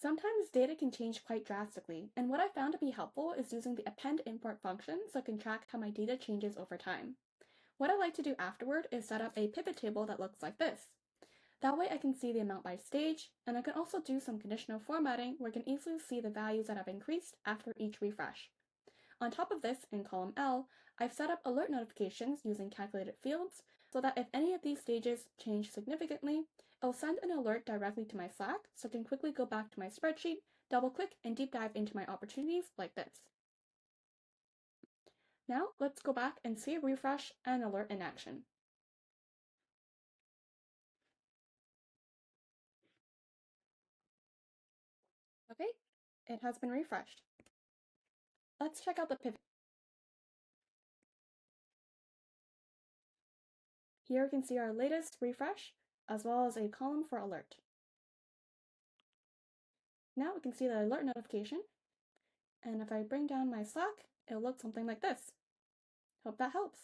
Sometimes data can change quite drastically, and what I found to be helpful is using the append import function so I can track how my data changes over time. What I like to do afterward is set up a pivot table that looks like this. That way I can see the amount by stage, and I can also do some conditional formatting where I can easily see the values that have increased after each refresh. On top of this, in column L, I've set up alert notifications using calculated fields so that if any of these stages change significantly, it'll send an alert directly to my Slack so I can quickly go back to my spreadsheet, double-click, and deep dive into my opportunities like this. Now, let's go back and see a refresh and alert in action. Okay, it has been refreshed. Let's check out the pivot. Here we can see our latest refresh, as well as a column for alert. Now we can see the alert notification, and if I bring down my Slack, it'll look something like this. Hope that helps.